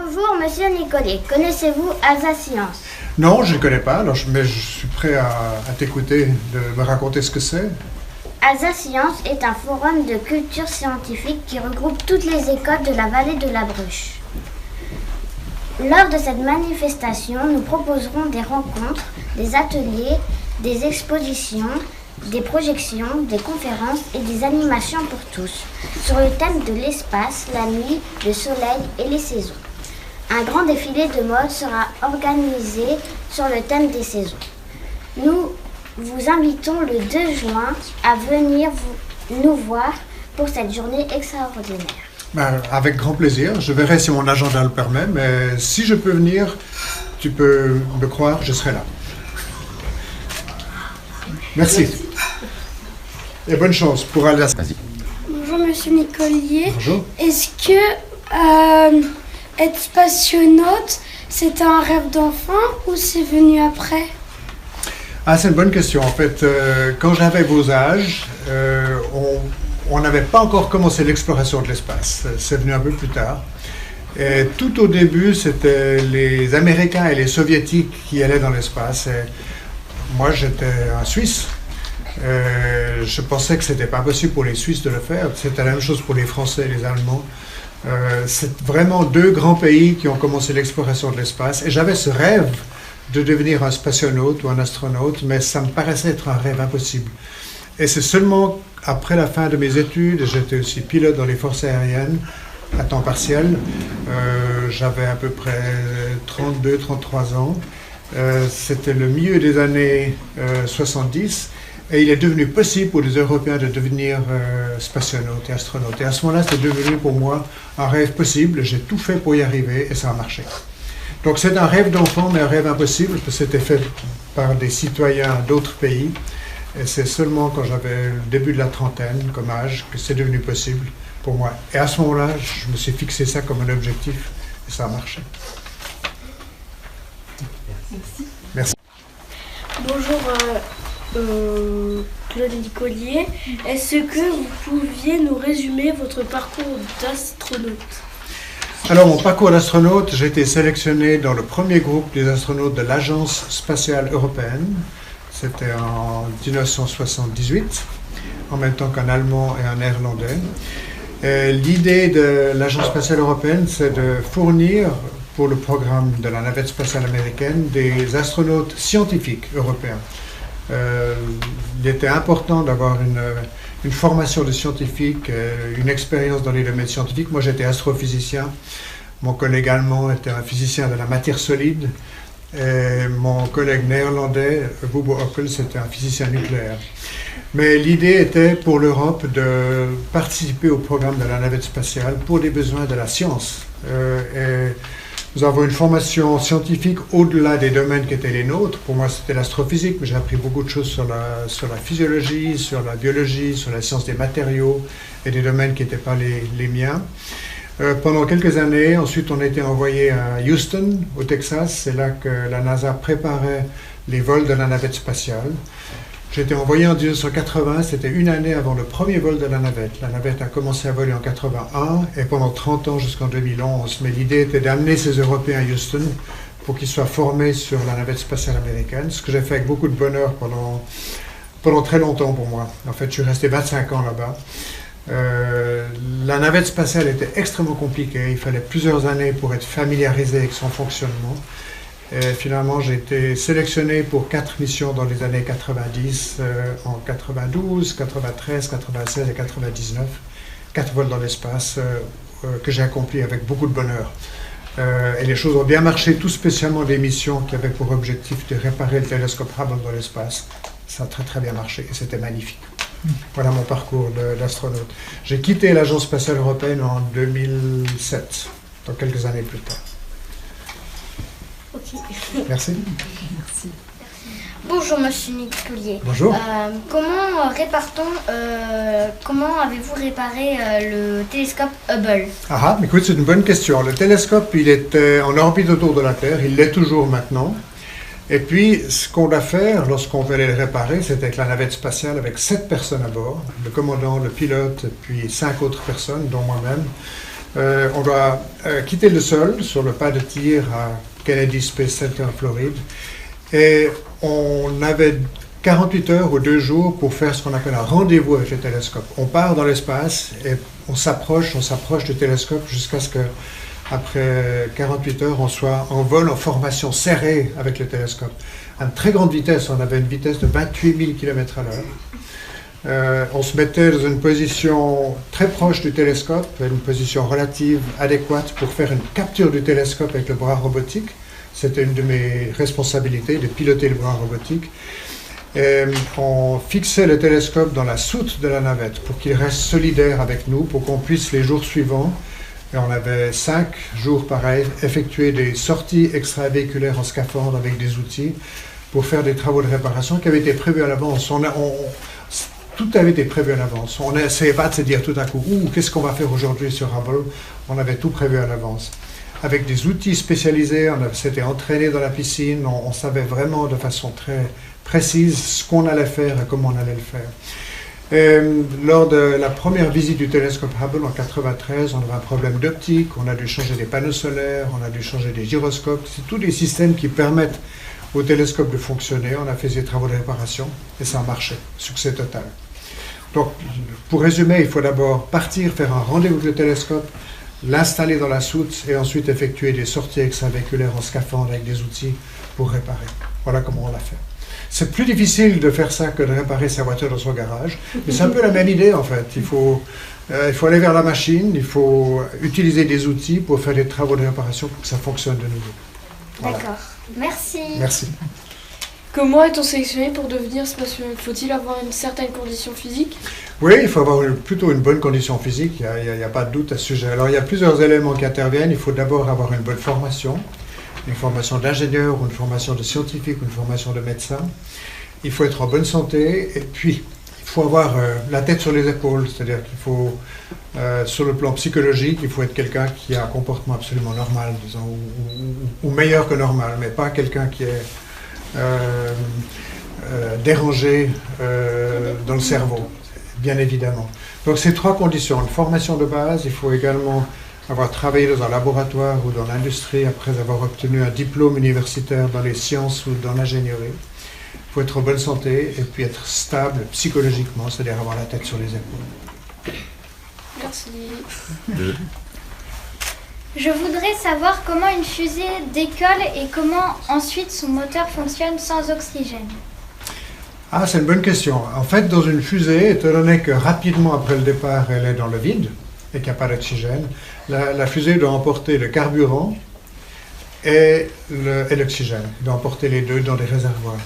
Bonjour, monsieur Nicolet. Connaissez-vous Alsace Science? Non, je ne connais pas, mais je suis prêt à t'écouter, de me raconter ce que c'est. Alsace Science est un forum de culture scientifique qui regroupe toutes les écoles de la vallée de la Bruche. Lors de cette manifestation, nous proposerons des rencontres, des ateliers, des expositions, des projections, des conférences et des animations pour tous, sur le thème de l'espace, la nuit, le soleil et les saisons. Un grand défilé de mode sera organisé sur le thème des saisons. Nous vous invitons le 2 juin à venir nous voir pour cette journée extraordinaire. Avec grand plaisir. Je verrai si mon agenda le permet, mais si je peux venir, tu peux me croire, je serai là. Merci. Et bonne chance pour Alsace. Bonjour Monsieur Nicolier. Bonjour. Est-ce que être spationaute, c'était un rêve d'enfant ou c'est venu après? C'est une bonne question. En fait, quand j'avais vos âges, on n'avait pas encore commencé l'exploration de l'espace. C'est venu un peu plus tard. Et tout au début, c'était les Américains et les Soviétiques qui allaient dans l'espace. Et moi, j'étais un Suisse. Je pensais que ce n'était pas possible pour les Suisses de le faire. C'était la même chose pour les Français et les Allemands. C'est vraiment deux grands pays qui ont commencé l'exploration de l'espace. Et j'avais ce rêve de devenir un spationaute ou un astronaute, mais ça me paraissait être un rêve impossible. Et c'est seulement après la fin de mes études, j'étais aussi pilote dans les forces aériennes à temps partiel. J'avais à peu près 32-33 ans. C'était le milieu des années 70. Et il est devenu possible pour les Européens de devenir spationautes et astronautes. Et à ce moment-là, c'est devenu pour moi un rêve possible. J'ai tout fait pour y arriver et ça a marché. Donc c'est un rêve d'enfant, mais un rêve impossible, parce que c'était fait par des citoyens d'autres pays. Et c'est seulement quand j'avais le début de la trentaine, comme âge, que c'est devenu possible pour moi. Et à ce moment-là, je me suis fixé ça comme un objectif et ça a marché. Merci. Bonjour Claude Nicolier. Est-ce que vous pouviez nous résumer votre parcours d'astronaute? Alors, mon parcours d'astronaute, j'ai été sélectionné dans le premier groupe des astronautes de l'Agence spatiale européenne. C'était en 1978, en même temps qu'un Allemand et un Néerlandais. L'idée de l'Agence spatiale européenne, c'est de fournir pour le programme de la navette spatiale américaine des astronautes scientifiques européens. Il était important d'avoir une formation de scientifique, une expérience dans les domaines scientifiques. Moi, j'étais astrophysicien. Mon collègue allemand était un physicien de la matière solide. Et mon collègue néerlandais, Wubbo Ockels, c'était un physicien nucléaire. Mais l'idée était pour l'Europe de participer au programme de la navette spatiale pour les besoins de la science. Et nous avons une formation scientifique au-delà des domaines qui étaient les nôtres. Pour moi, c'était l'astrophysique, mais j'ai appris beaucoup de choses sur la physiologie, sur la biologie, sur la science des matériaux et des domaines qui n'étaient pas les miens. Pendant quelques années, ensuite on a été envoyé à Houston, au Texas. C'est là que la NASA préparait les vols de la navette spatiale. J'ai été envoyé en 1980, c'était une année avant le premier vol de la navette. La navette a commencé à voler en 81 et pendant 30 ans jusqu'en 2011. Mais l'idée était d'amener ces Européens à Houston pour qu'ils soient formés sur la navette spatiale américaine, ce que j'ai fait avec beaucoup de bonheur pendant très longtemps pour moi. En fait, je suis resté 25 ans là-bas. La navette spatiale était extrêmement compliquée, il fallait plusieurs années pour être familiarisé avec son fonctionnement. Et finalement, j'ai été sélectionné pour 4 missions dans les années 90, en 92, 93, 96 et 99. 4 vols dans l'espace que j'ai accomplis avec beaucoup de bonheur. Et les choses ont bien marché, tout spécialement des missions qui avaient pour objectif de réparer le télescope Hubble dans l'espace. Ça a très très bien marché et c'était magnifique. Voilà mon parcours d'astronaute. J'ai quitté l'Agence spatiale européenne en 2007, donc quelques années plus tard. Ok. Merci. Merci. Bonjour Monsieur Nicolier. Bonjour. Comment avez-vous réparé le télescope Hubble? Écoute, c'est une bonne question. Le télescope, il était en orbite autour de la Terre, il l'est toujours maintenant. Et puis, ce qu'on doit faire lorsqu'on veut aller le réparer, c'était avec la navette spatiale avec 7 personnes à bord, le commandant, le pilote, puis 5 autres personnes, dont moi-même. On doit quitter le sol sur le pas de tir à Kennedy Space Center en Floride. Et on avait 48 heures ou 2 jours pour faire ce qu'on appelle un rendez-vous avec le télescope. On part dans l'espace et on s'approche du télescope jusqu'à ce qu'après 48 heures, on soit en vol en formation serrée avec le télescope. À une très grande vitesse, on avait une vitesse de 28 000 km à l'heure. On se mettait dans une position très proche du télescope, une position relative, adéquate pour faire une capture du télescope avec le bras robotique. C'était une de mes responsabilités, de piloter le bras robotique. Et on fixait le télescope dans la soute de la navette pour qu'il reste solidaire avec nous, pour qu'on puisse les jours suivants, et on avait 5 jours pareils, effectuer des sorties extravéhiculaires en scaphandre avec des outils pour faire des travaux de réparation qui avaient été prévus à l'avance. Tout avait été prévu à l'avance. On n'essayait pas de se dire tout à coup, qu'est-ce qu'on va faire aujourd'hui sur Hubble? On avait tout prévu à l'avance. Avec des outils spécialisés, on s'était entraîné dans la piscine, on savait vraiment de façon très précise ce qu'on allait faire et comment on allait le faire. Et lors de la première visite du télescope Hubble en 1993, on avait un problème d'optique, on a dû changer des panneaux solaires, on a dû changer des gyroscopes. C'est tous des systèmes qui permettent au télescope de fonctionner. On a fait des travaux de réparation et ça a marché. Succès total. Donc, pour résumer, il faut d'abord partir, faire un rendez-vous avec le télescope, l'installer dans la soute et ensuite effectuer des sorties extravéhiculaires en scaphandre avec des outils pour réparer. Voilà comment on l'a fait. C'est plus difficile de faire ça que de réparer sa voiture dans son garage, mais c'est un peu la même idée en fait. Il faut aller vers la machine, il faut utiliser des outils pour faire des travaux de réparation pour que ça fonctionne de nouveau. Voilà. D'accord. Merci. Merci. Comment est-on sélectionné pour devenir spationaute? Faut-il avoir une certaine condition physique? Oui, il faut avoir plutôt une bonne condition physique, il n'y a pas de doute à ce sujet. Alors il y a plusieurs éléments qui interviennent. Il faut d'abord avoir une bonne formation, une formation d'ingénieur, ou une formation de scientifique, ou une formation de médecin. Il faut être en bonne santé et puis il faut avoir la tête sur les épaules, c'est-à-dire qu'il faut, sur le plan psychologique, il faut être quelqu'un qui a un comportement absolument normal, disons, ou meilleur que normal, mais pas quelqu'un qui est dérangé dans le cerveau, bien évidemment. Donc ces 3 conditions, une formation de base, il faut également avoir travaillé dans un laboratoire ou dans l'industrie après avoir obtenu un diplôme universitaire dans les sciences ou dans l'ingénierie. Il faut être en bonne santé et puis être stable psychologiquement, c'est-à-dire avoir la tête sur les épaules. Merci. Je voudrais savoir comment une fusée décolle et comment ensuite son moteur fonctionne sans oxygène. Ah, c'est une bonne question. En fait, dans une fusée, étant donné que rapidement après le départ, elle est dans le vide et qu'il n'y a pas d'oxygène, la fusée doit emporter le carburant et l'oxygène. Elle doit emporter les deux dans des réservoirs.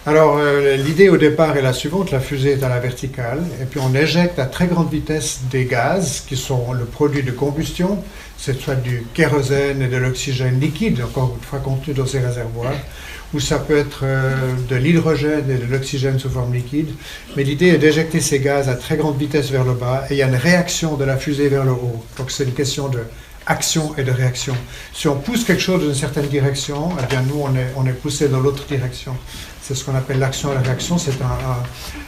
Alors, l'idée au départ est la suivante, la fusée est à la verticale, et puis on éjecte à très grande vitesse des gaz qui sont le produit de combustion, c'est soit du kérosène et de l'oxygène liquide, encore une fois contenu dans ces réservoirs, ou ça peut être de l'hydrogène et de l'oxygène sous forme liquide, mais l'idée est d'éjecter ces gaz à très grande vitesse vers le bas, et il y a une réaction de la fusée vers le haut, donc c'est une question de action et de réaction. Si on pousse quelque chose dans une certaine direction, eh bien nous on est poussé dans l'autre direction. C'est ce qu'on appelle l'action et la réaction, c'est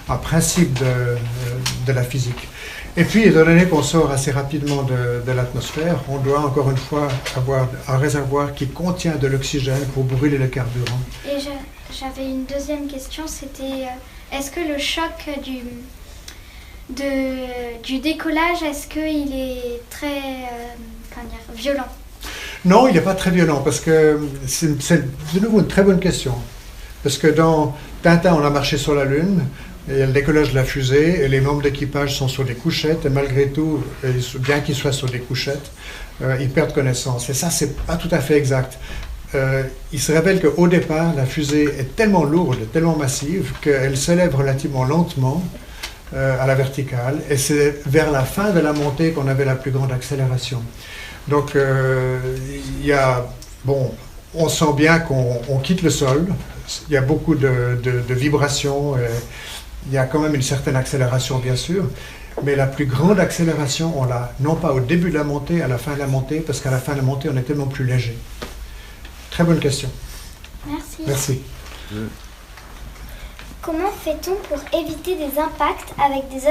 un principe de la physique. Et puis, étant donné qu'on sort assez rapidement de l'atmosphère, on doit encore une fois avoir un réservoir qui contient de l'oxygène pour brûler le carburant. Et j'avais une deuxième question, c'était est-ce que le choc du décollage, est-ce qu'il est très violent? Non, il n'est pas très violent, parce que c'est de nouveau une très bonne question. Parce que dans Tintin, on a marché sur la Lune, et il y a le décollage de la fusée, et les membres d'équipage sont sur des couchettes, et malgré tout, bien qu'ils soient sur des couchettes, ils perdent connaissance. Et ça, c'est pas tout à fait exact. Il se révèle qu'au départ, la fusée est tellement lourde, tellement massive, qu'elle s'élève relativement lentement à la verticale, et c'est vers la fin de la montée qu'on avait la plus grande accélération. Donc, il y a... Bon, on sent bien qu'on quitte le sol, il y a beaucoup de vibrations, il y a quand même une certaine accélération bien sûr, mais la plus grande accélération, on l'a non pas au début de la montée, à la fin de la montée, parce qu'à la fin de la montée, on est tellement plus léger. Très bonne question. Merci. Merci. Comment fait-on pour éviter des impacts avec des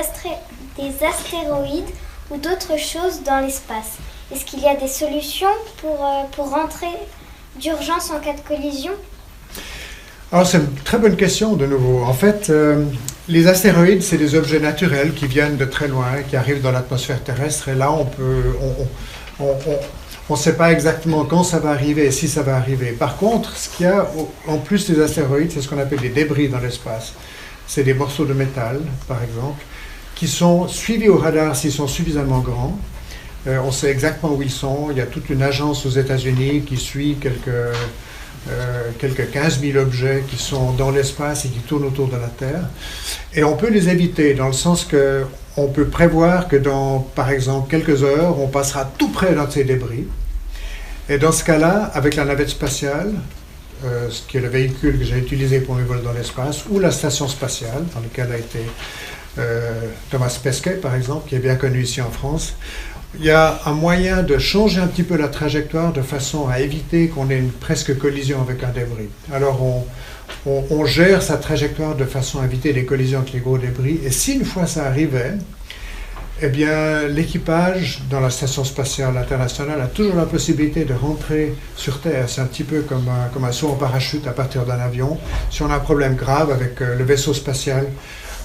astéroïdes ou d'autres choses dans l'espace? Est-ce qu'il y a des solutions pour rentrer d'urgence en cas de collision? Alors c'est une très bonne question de nouveau. En fait, les astéroïdes, c'est des objets naturels qui viennent de très loin, qui arrivent dans l'atmosphère terrestre. Et là, on ne sait pas exactement quand ça va arriver et si ça va arriver. Par contre, ce qu'il y a en plus des astéroïdes, c'est ce qu'on appelle des débris dans l'espace. C'est des morceaux de métal, par exemple, qui sont suivis au radar s'ils sont suffisamment grands. On sait exactement où ils sont. Il y a toute une agence aux États-Unis qui suit quelques 15 000 objets qui sont dans l'espace et qui tournent autour de la Terre. Et on peut les éviter dans le sens qu'on peut prévoir que dans, par exemple, quelques heures, on passera tout près d'un de ces débris. Et dans ce cas-là, avec la navette spatiale, ce qui est le véhicule que j'ai utilisé pour mes vols dans l'espace, ou la station spatiale, dans laquelle a été Thomas Pesquet, par exemple, qui est bien connu ici en France, il y a un moyen de changer un petit peu la trajectoire de façon à éviter qu'on ait une presque collision avec un débris. Alors on gère sa trajectoire de façon à éviter les collisions avec les gros débris. Et si une fois ça arrivait, eh bien l'équipage dans la Station spatiale internationale a toujours la possibilité de rentrer sur Terre. C'est un petit peu comme un saut en parachute à partir d'un avion. Si on a un problème grave avec le vaisseau spatial,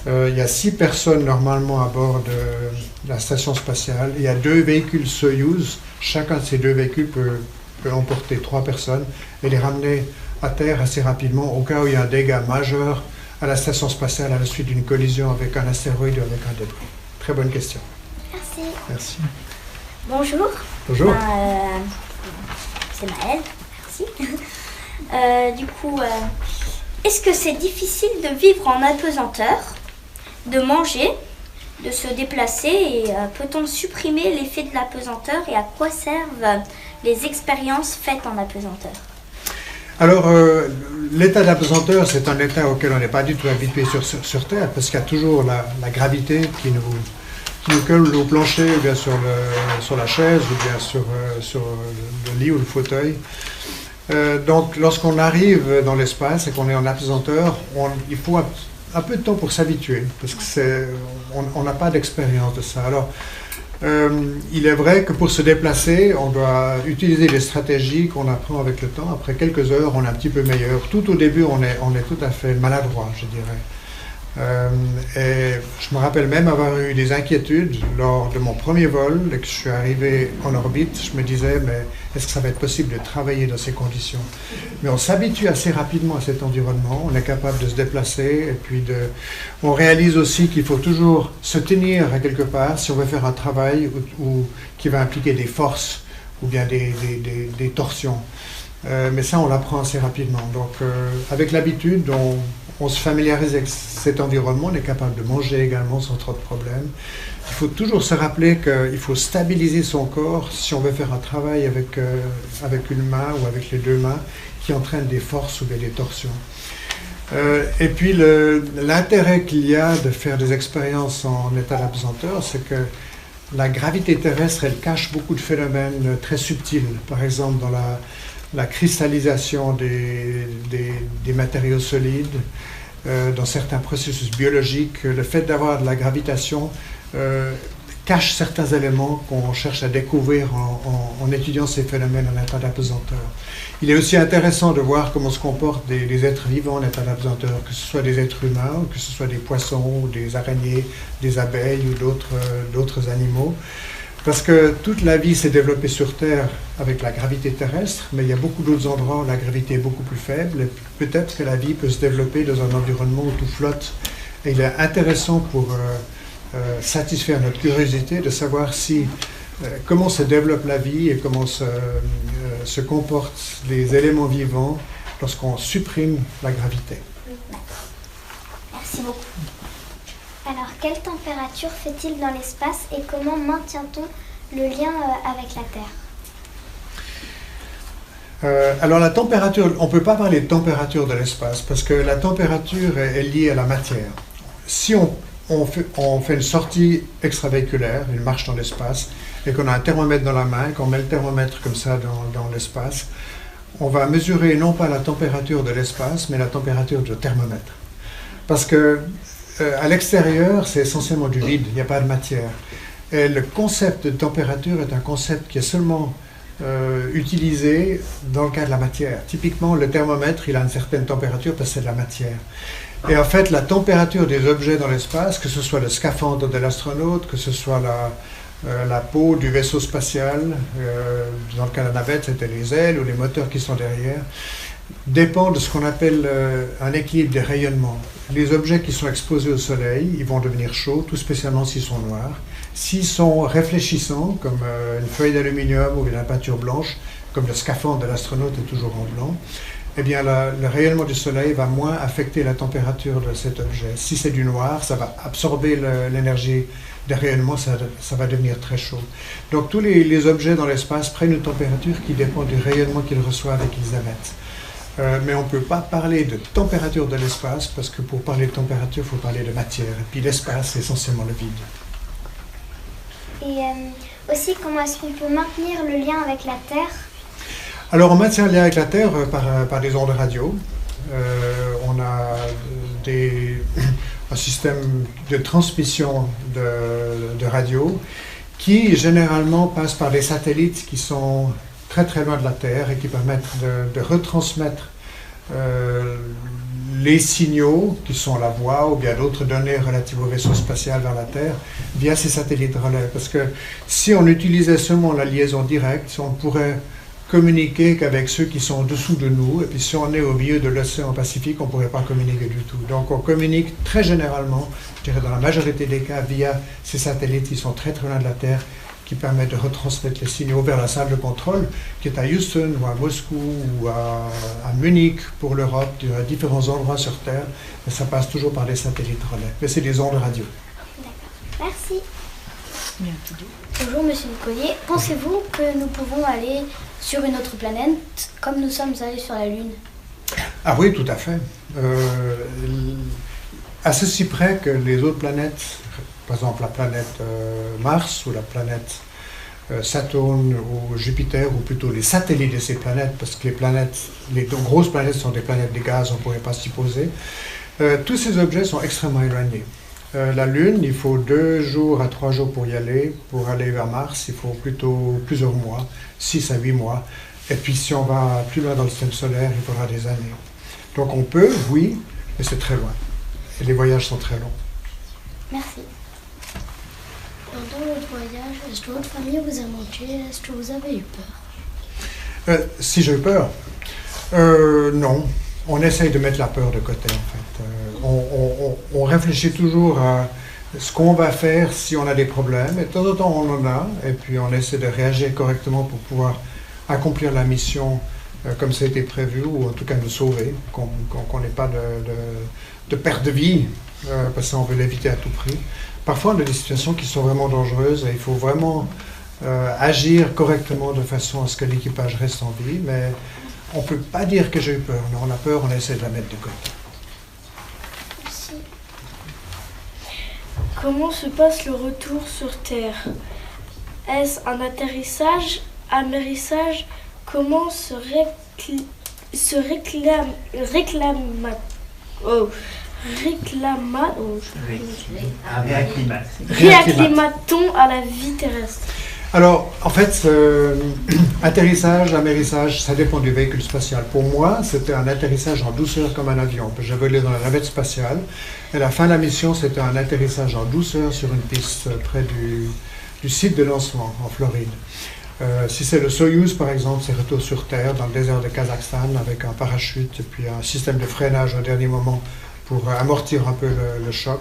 il y a 6 personnes normalement à bord de la station spatiale. Il y a 2 véhicules Soyuz. Chacun de ces 2 véhicules peut emporter 3 personnes et les ramener à Terre assez rapidement au cas où il y a un dégât majeur à la station spatiale à la suite d'une collision avec un astéroïde ou avec un débris. Très bonne question. Merci. Merci. Bonjour. Bonjour. C'est Maëlle. Merci. Est-ce que c'est difficile de vivre en apesanteur, de manger, de se déplacer et peut-on supprimer l'effet de l'apesanteur et à quoi servent les expériences faites en apesanteur? Alors, l'état d'apesanteur, c'est un état auquel on n'est pas du tout habitué sur Terre, parce qu'il y a toujours la gravité qui nous colle au plancher, ou bien sur la chaise, ou bien sur le lit ou le fauteuil. Donc, lorsqu'on arrive dans l'espace et qu'on est en apesanteur, il faut un peu de temps pour s'habituer, parce que on n'a pas d'expérience de ça. Alors, il est vrai que pour se déplacer, on doit utiliser des stratégies qu'on apprend avec le temps. Après quelques heures, on est un petit peu meilleur. Tout au début, on est tout à fait maladroit, je dirais. Et je me rappelle même avoir eu des inquiétudes lors de mon premier vol, et que je suis arrivé en orbite. Je me disais, mais est-ce que ça va être possible de travailler dans ces conditions? Mais on s'habitue assez rapidement à cet environnement, on est capable de se déplacer, et puis on réalise aussi qu'il faut toujours se tenir à quelque part si on veut faire un travail qui va impliquer des forces ou bien des torsions. Mais ça, on l'apprend assez rapidement. Donc, avec l'habitude, on se familiarise avec cet environnement, on est capable de manger également sans trop de problèmes. Il faut toujours se rappeler qu'il faut stabiliser son corps si on veut faire un travail avec une main ou avec les 2 mains qui entraînent des forces ou des torsions. Et puis l'intérêt qu'il y a de faire des expériences en état d'apesanteur, c'est que la gravité terrestre, elle cache beaucoup de phénomènes très subtils. Par exemple, dans la cristallisation des matériaux solides, dans certains processus biologiques, le fait d'avoir de la gravitation cache certains éléments qu'on cherche à découvrir en étudiant ces phénomènes en état d'apesanteur. Il est aussi intéressant de voir comment se comportent des êtres vivants en état d'apesanteur, que ce soit des êtres humains, ou que ce soit des poissons, ou des araignées, des abeilles ou d'autres animaux. Parce que toute la vie s'est développée sur Terre avec la gravité terrestre, mais il y a beaucoup d'autres endroits où la gravité est beaucoup plus faible, et peut-être que la vie peut se développer dans un environnement où tout flotte. Et il est intéressant pour satisfaire notre curiosité de savoir comment se développe la vie et comment se comportent les éléments vivants lorsqu'on supprime la gravité. Merci beaucoup. Alors, quelle température fait-il dans l'espace et comment maintient-on le lien avec la Terre? Alors la température, on ne peut pas parler de température de l'espace parce que la température est liée à la matière. Si on fait une sortie extravéhiculaire, une marche dans l'espace, et qu'on a un thermomètre dans la main, qu'on met le thermomètre comme ça dans l'espace, on va mesurer non pas la température de l'espace, mais la température du thermomètre. Parce que à l'extérieur, c'est essentiellement du vide, il n'y a pas de matière. Et le concept de température est un concept qui est seulement utilisé dans le cas de la matière. Typiquement, le thermomètre, il a une certaine température parce que c'est de la matière. Et en fait, la température des objets dans l'espace, que ce soit le scaphandre de l'astronaute, que ce soit la peau du vaisseau spatial, dans le cas de la navette, c'était les ailes ou les moteurs qui sont derrière, dépend de ce qu'on appelle un équilibre des rayonnements. Les objets qui sont exposés au soleil, ils vont devenir chauds, tout spécialement s'ils sont noirs. S'ils sont réfléchissants, comme une feuille d'aluminium ou une peinture blanche, comme le scaphandre de l'astronaute est toujours en blanc, eh bien le rayonnement du soleil va moins affecter la température de cet objet. Si c'est du noir, ça va absorber l'énergie des rayonnements, ça va devenir très chaud. Donc tous les objets dans l'espace prennent une température qui dépend du rayonnement qu'ils reçoivent et qu'ils émettent. Mais on ne peut pas parler de température de l'espace, parce que pour parler de température, il faut parler de matière. Et puis l'espace, c'est essentiellement le vide. Et aussi, comment est-ce qu'on peut maintenir le lien avec la Terre? Alors on maintient le lien avec la Terre par des ondes radio. On a un système de transmission de radio qui généralement passe par des satellites qui sont très très loin de la Terre et qui permettent de retransmettre les signaux qui sont la voix ou bien d'autres données relatives au vaisseau spatial vers la Terre via ces satellites relais. Parce que si on utilisait seulement la liaison directe, on pourrait communiquer qu'avec ceux qui sont en dessous de nous, et puis si on est au milieu de l'océan Pacifique, on ne pourrait pas communiquer du tout. Donc on communique très généralement, je dirais dans la majorité des cas, via ces satellites qui sont très très loin de la Terre, qui permettent de retransmettre les signaux vers la salle de contrôle, qui est à Houston ou à Moscou ou à Munich pour l'Europe, à différents endroits sur Terre, mais ça passe toujours par des satellites relais. Mais c'est des ondes radio. D'accord. Merci. Bonjour Monsieur Nicollier, pensez-vous que nous pouvons aller sur une autre planète comme nous sommes allés sur la Lune? Ah oui, tout à fait. À ceci près que les autres planètes, par exemple la planète Mars ou la planète Saturne ou Jupiter, ou plutôt les satellites de ces planètes, parce que les grosses planètes sont des planètes de gaz, on ne pourrait pas s'y poser. Tous ces objets sont extrêmement éloignés. La Lune, il faut 2 jours à 3 jours pour y aller. Pour aller vers Mars, il faut plutôt plusieurs mois, 6 à 8 mois. Et puis si on va plus loin dans le système solaire, il faudra des années. Donc on peut, oui, mais c'est très loin. Et les voyages sont très longs. Merci. Pendant votre voyage, est-ce que votre famille vous a manqué? Est-ce que vous avez eu peur? Si j'ai eu peur, non. On essaye de mettre la peur de côté, en fait. On réfléchit toujours à ce qu'on va faire si on a des problèmes. Et de temps en temps, on en a. Et puis, on essaie de réagir correctement pour pouvoir accomplir la mission comme ça a été prévu, ou en tout cas nous sauver, qu'on n'ait pas de perte de vie, parce qu'on veut l'éviter à tout prix. Parfois, on a des situations qui sont vraiment dangereuses et il faut vraiment agir correctement de façon à ce que l'équipage reste en vie. Mais on ne peut pas dire que j'ai eu peur. Non, la peur, on essaie de la mettre de côté. Merci. Comment se passe le retour sur Terre? Est-ce un atterrissage, amérissage? Comment réacclimate-t-on à la vie terrestre? Alors, en fait, atterrissage, amérissage, ça dépend du véhicule spatial. Pour moi, c'était un atterrissage en douceur comme un avion. J'ai volé dans la navette spatiale. Et à la fin de la mission, c'était un atterrissage en douceur sur une piste près du site de lancement en Floride. Si c'est le Soyouz, par exemple, c'est retour sur Terre, dans le désert de Kazakhstan, avec un parachute et puis un système de freinage au dernier moment pour amortir un peu le choc.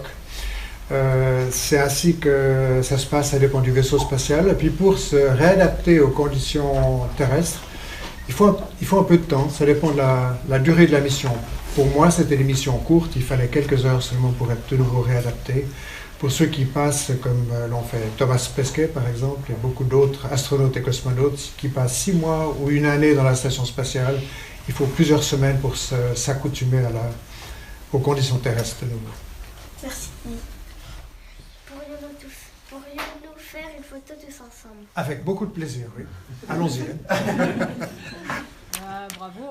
C'est ainsi que ça se passe, ça dépend du vaisseau spatial. Et puis pour se réadapter aux conditions terrestres, il faut un peu de temps, ça dépend de la durée de la mission. Pour moi, c'était des missions courtes, il fallait quelques heures seulement pour être de nouveau réadapté. Pour ceux qui passent, comme l'ont fait Thomas Pesquet par exemple, et beaucoup d'autres astronautes et cosmonautes qui passent 6 mois ou 1 année dans la station spatiale, il faut plusieurs semaines pour s'accoutumer aux conditions terrestres de nouveau. Merci. Pourrions-nous faire une photo tous ensemble? Avec beaucoup de plaisir, oui. Allons-y. Bravo.